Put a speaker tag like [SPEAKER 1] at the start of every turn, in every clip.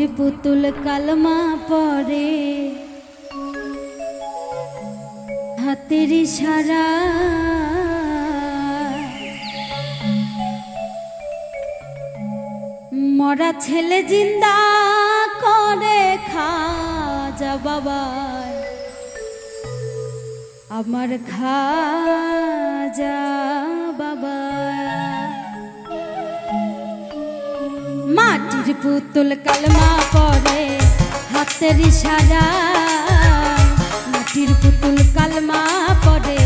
[SPEAKER 1] পুতুল কালমা পড়ে হাতের ইশারা মরা ছেলে জিন্দা করে খাজা বাবা আমার খাজা বাবা মাটির পুতুল কালমা পড়ে হাতের ইশারা মাটির পুতুল কালমা পড়ে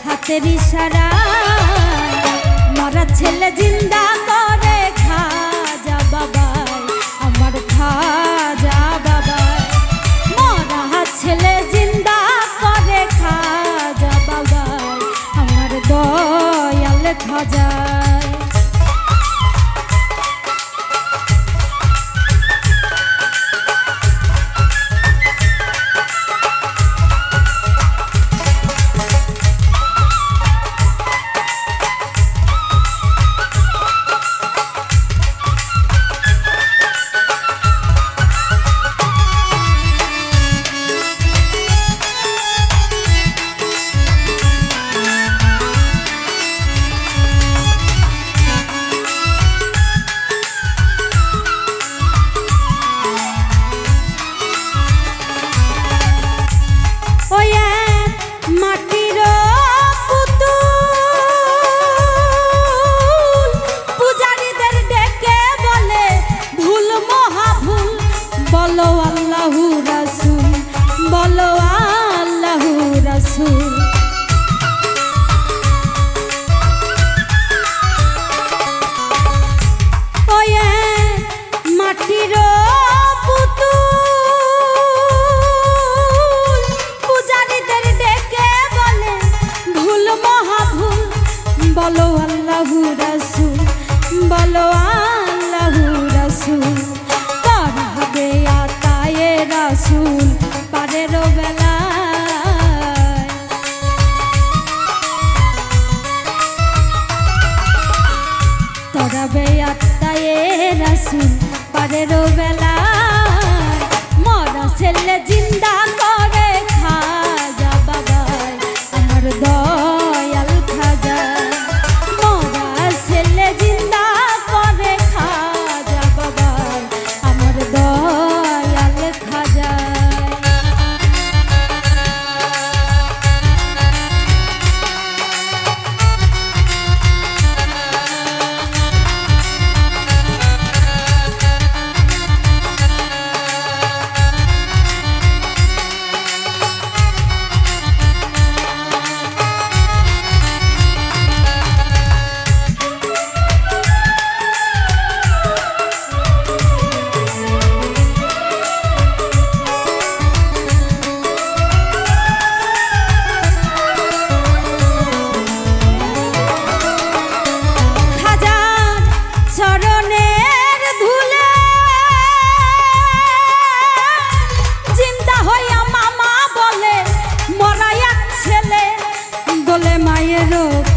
[SPEAKER 1] হাতের ইশারা মরা ছেলে জিন্দা করে খাজা বাবা আমার খাজা বাবা মরা ছেলে জিন্দা করে খাজা বাবা আমার দয়াল খাজা বলো আল্লাহু রাসূল বলো আল্লাহু রাসূল ওয়ে মাটির পুতুল পূজারীদের ডেকে বলে ভুল মহাভুল বলো আল্লাহু রাসূল বলো আল্লাহু রাসূল রাসূল পারের বেলায় তোরা বেয়াত্তায়ে রাসূল পারের বেলায় মরা ছেলে জিন্দা করে খাজা বাবা আমার দয়াল খাজা মরা ছেলে জিন্দা করে খাজা বাবা আমার দয়াল খাজা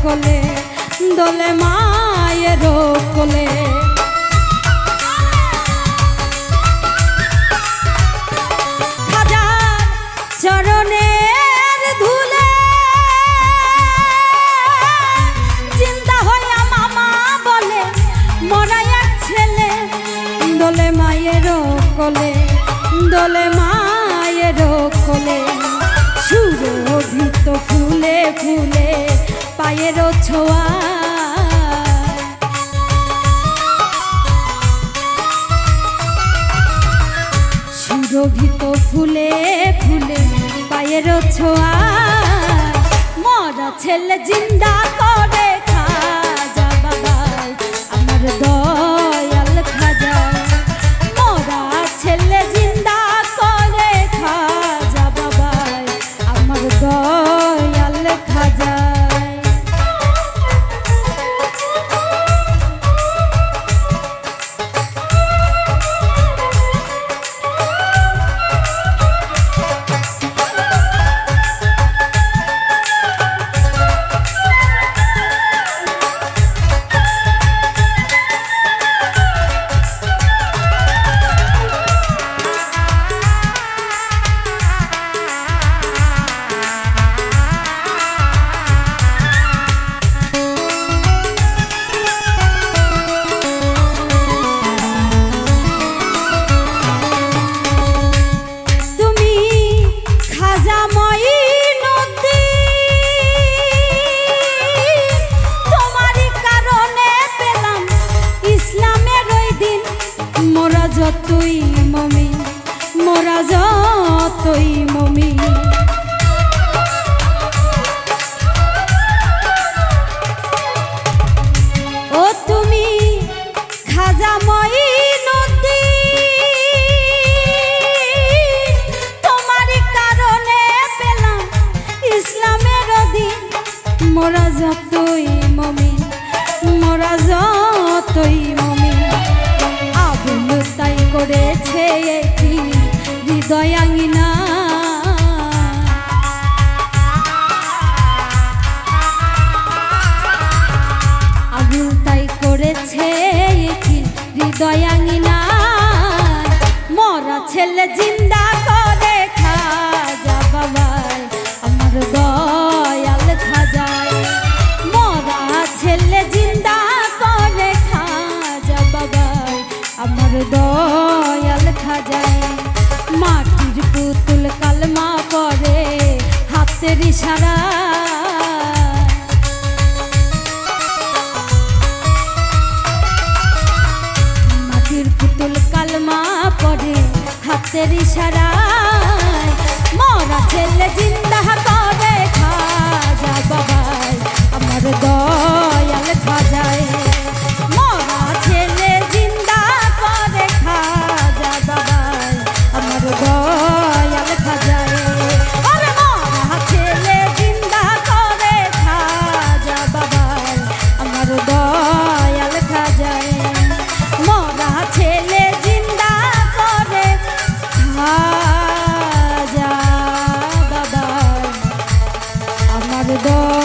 [SPEAKER 1] কোলে দোলে মায়ের কোলে খাজার চরণের ধুলে চিন্তা হইয়া মামা বলে মরা এক ছেলে দোলে মায়ের কোলে দোলে মায়ের কোলে সুরভিত ফুলে ফুলে পায়ের ছোঁয়া সুরভিত ফুলে ফুলে পায়ের ছোঁয়া মরা ছেলে জিন্দা করে খাজা বাবা আমার দয়াল খাজা মরা ছেলে জিন্দা করে খাজা বাবা আমার দয়াল খাজা যতই মমিন, মোরা যতই মমিন। ও তুমি খাজা মঈনুদ্দিন, তোমার কারণে পেলাম ইসলামের দিন। মোরা যতই মমিন, মোরা যতই মমিন। আবুল তাই করেছে কি হৃদয় আঙিনা, আবুল তাই করেছে কি হৃদয় আঙিনা। মরা ছেলে জিন্দা করে খাজা বাবাই আমার দয়াল খাজায়। মরা ছেলে জিন্দা করে খাজা বাবাই আমার দয়াল খাজায়। মাটির পুতুল কালমা পড়ে হাতের ইশারা, মাটির পুতুল কালমা পড়ে হাতের ইশারায়। মরা ছেলে জিন্দা করে খাজা বাবাই আমার দয়াল খাজায়। মরা ছেলে জিন্দা করে খাজা বাবাই আমার দয়াল খাজায়। আরে মরা ছেলে জিন্দা করে খাজা বাবাই আমার দয়াল খাজায়। মরা ছেলে জিন্দা করে খাজা বাবাই আমার দয়াল